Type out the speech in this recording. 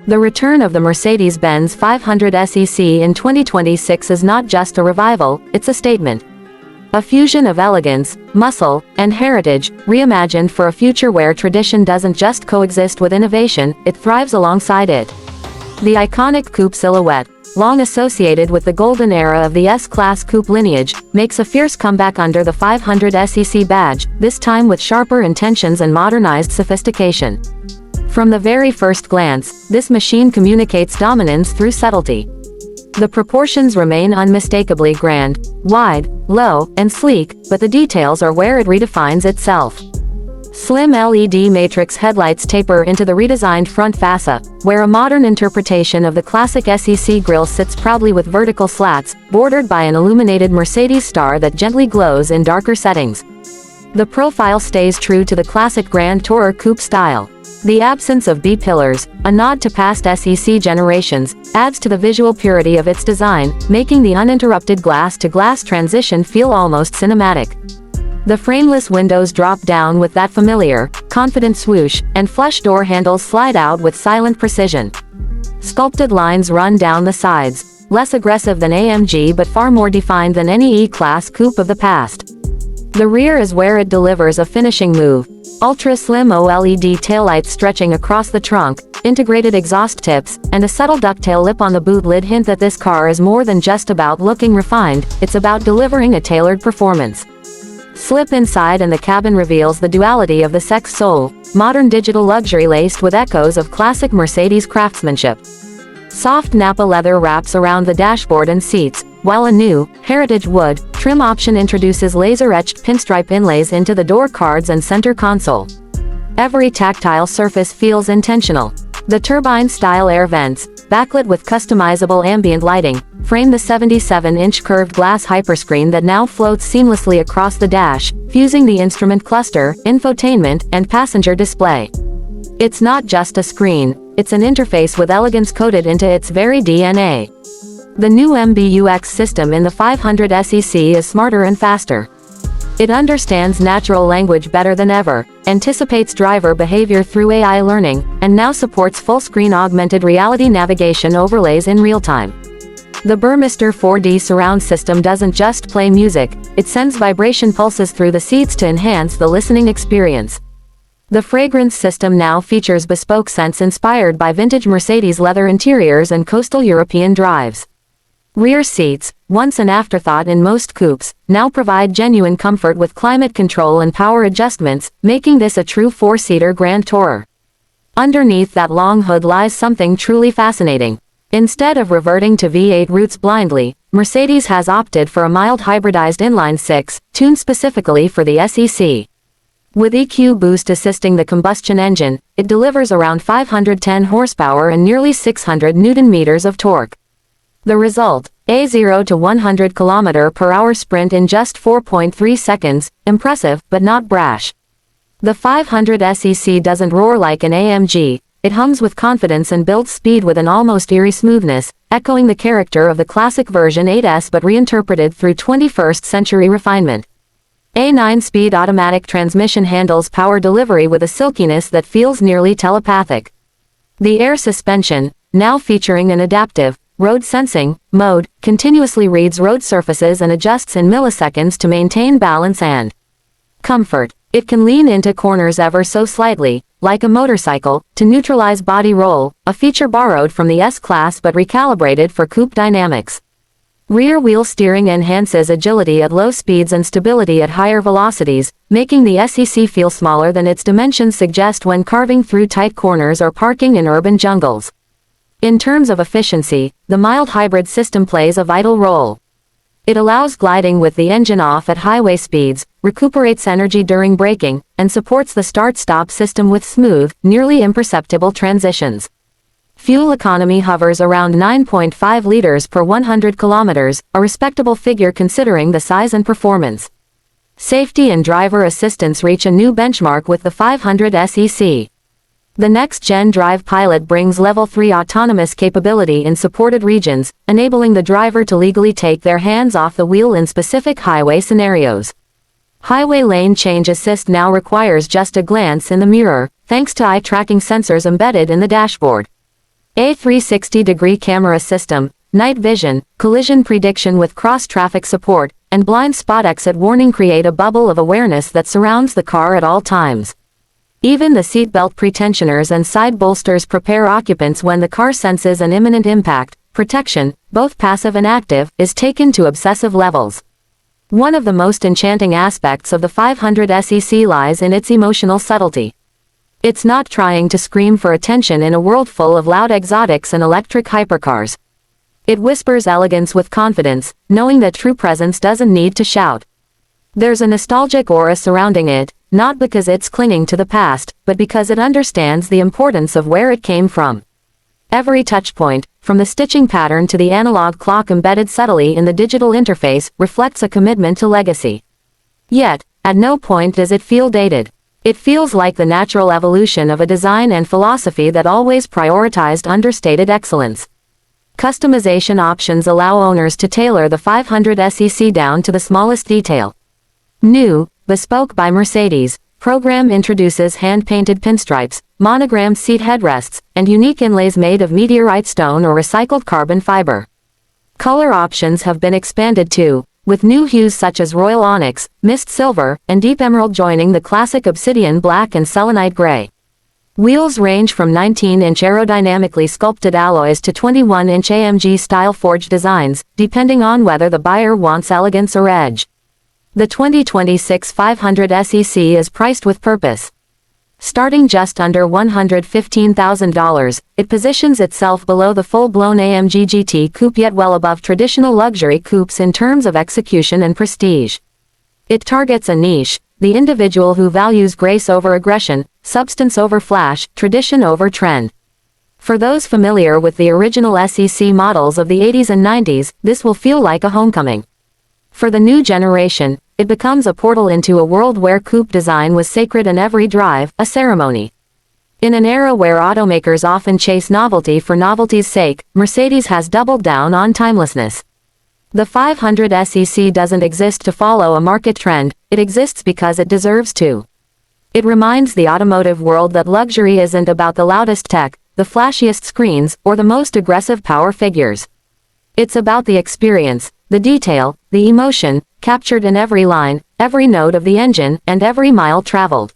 The return of the Mercedes-Benz 500 SEC in 2026 is not just a revival, it's a statement. A fusion of elegance, muscle, and heritage, reimagined for a future where tradition doesn't just coexist with innovation, it thrives alongside it. The iconic coupe silhouette, long associated with the golden era of the S-Class coupe lineage, makes a fierce comeback under the 500 SEC badge, this time with sharper intentions and modernized sophistication. From the very first glance, this machine communicates dominance through subtlety. The proportions remain unmistakably grand, wide, low, and sleek, but the details are where it redefines itself. Slim LED matrix headlights taper into the redesigned front fascia, where a modern interpretation of the classic SEC grille sits proudly with vertical slats, bordered by an illuminated Mercedes star that gently glows in darker settings. The profile stays true to the classic Grand Tourer coupe style. The absence of B-pillars, a nod to past SEC generations, adds to the visual purity of its design, making the uninterrupted glass-to-glass transition feel almost cinematic. The frameless windows drop down with that familiar, confident swoosh, and flush door handles slide out with silent precision. Sculpted lines run down the sides, less aggressive than AMG but far more defined than any E-Class coupe of the past. The rear is where it delivers a finishing move. Ultra-slim OLED taillights stretching across the trunk, integrated exhaust tips, and a subtle ducktail lip on the boot lid hint that this car is more than just about looking refined, it's about delivering a tailored performance. Slip inside and the cabin reveals the duality of the sex soul, modern digital luxury laced with echoes of classic Mercedes craftsmanship. Soft Nappa leather wraps around the dashboard and seats, while a new, heritage wood, trim option introduces laser-etched pinstripe inlays into the door cards and center console. Every tactile surface feels intentional. The turbine-style air vents, backlit with customizable ambient lighting, frame the 77-inch curved glass hyperscreen that now floats seamlessly across the dash, fusing the instrument cluster, infotainment, and passenger display. It's not just a screen, it's an interface with elegance coded into its very DNA. The new MBUX system in the 500 SEC is smarter and faster. It understands natural language better than ever, anticipates driver behavior through AI learning, and now supports full-screen augmented reality navigation overlays in real time. The Burmester 4D surround system doesn't just play music, it sends vibration pulses through the seats to enhance the listening experience. The fragrance system now features bespoke scents inspired by vintage Mercedes leather interiors and coastal European drives. Rear seats, once an afterthought in most coupes, now provide genuine comfort with climate control and power adjustments, making this a true four-seater Grand Tourer. Underneath that long hood lies something truly fascinating. Instead of reverting to V8 roots blindly, Mercedes has opted for a mild hybridized inline-six, tuned specifically for the SEC. With EQ boost assisting the combustion engine, it delivers around 510 horsepower and nearly 600 Nm of torque. The result, a 0 to 100 km/h sprint in just 4.3 seconds, impressive but not brash. The 500 SEC doesn't roar like an AMG, it hums with confidence and builds speed with an almost eerie smoothness, echoing the character of the classic version 8S but reinterpreted through 21st century refinement. A 9-speed automatic transmission handles power delivery with a silkiness that feels nearly telepathic. The air suspension, now featuring an adaptive, road sensing mode, continuously reads road surfaces and adjusts in milliseconds to maintain balance and comfort. It can lean into corners ever so slightly, like a motorcycle, to neutralize body roll, a feature borrowed from the S-Class but recalibrated for coupe dynamics. Rear wheel steering enhances agility at low speeds and stability at higher velocities, making the SEC feel smaller than its dimensions suggest when carving through tight corners or parking in urban jungles. In terms of efficiency, the mild hybrid system plays a vital role. It allows gliding with the engine off at highway speeds, recuperates energy during braking, and supports the start-stop system with smooth, nearly imperceptible transitions. Fuel economy hovers around 9.5 liters per 100 kilometers, a respectable figure considering the size and performance. Safety and driver assistance reach a new benchmark with the 500 SEC. The next-gen Drive Pilot brings Level 3 autonomous capability in supported regions, enabling the driver to legally take their hands off the wheel in specific highway scenarios. Highway lane change assist now requires just a glance in the mirror, thanks to eye-tracking sensors embedded in the dashboard. A 360-degree camera system, night vision, collision prediction with cross-traffic support, and blind spot exit warning create a bubble of awareness that surrounds the car at all times. Even the seatbelt pretensioners and side bolsters prepare occupants when the car senses an imminent impact. Protection, both passive and active, is taken to obsessive levels. One of the most enchanting aspects of the 500 SEC lies in its emotional subtlety. It's not trying to scream for attention in a world full of loud exotics and electric hypercars. It whispers elegance with confidence, knowing that true presence doesn't need to shout. There's a nostalgic aura surrounding it, not because it's clinging to the past, but because it understands the importance of where it came from. Every touchpoint, from the stitching pattern to the analog clock embedded subtly in the digital interface, reflects a commitment to legacy. Yet, at no point does it feel dated. It feels like the natural evolution of a design and philosophy that always prioritized understated excellence. Customization options allow owners to tailor the 500 SEC down to the smallest detail. New, bespoke by Mercedes, program introduces hand-painted pinstripes, monogrammed seat headrests, and unique inlays made of meteorite stone or recycled carbon fiber. Color options have been expanded too, with new hues such as royal onyx, mist silver, and deep emerald joining the classic obsidian black and selenite gray. Wheels range from 19-inch aerodynamically sculpted alloys to 21-inch AMG-style forged designs, depending on whether the buyer wants elegance or edge. The 2026 500 SEC is priced with purpose. Starting just under $115,000, it positions itself below the full-blown AMG GT Coupe yet well above traditional luxury coupes in terms of execution and prestige. It targets a niche, the individual who values grace over aggression, substance over flash, tradition over trend. For those familiar with the original SEC models of the 80s and 90s, this will feel like a homecoming. For the new generation, it becomes a portal into a world where coupe design was sacred and every drive, a ceremony. In an era where automakers often chase novelty for novelty's sake, Mercedes has doubled down on timelessness. The 500 SEC doesn't exist to follow a market trend, it exists because it deserves to. It reminds the automotive world that luxury isn't about the loudest tech, the flashiest screens, or the most aggressive power figures. It's about the experience, the detail, the emotion, captured in every line, every note of the engine, and every mile traveled.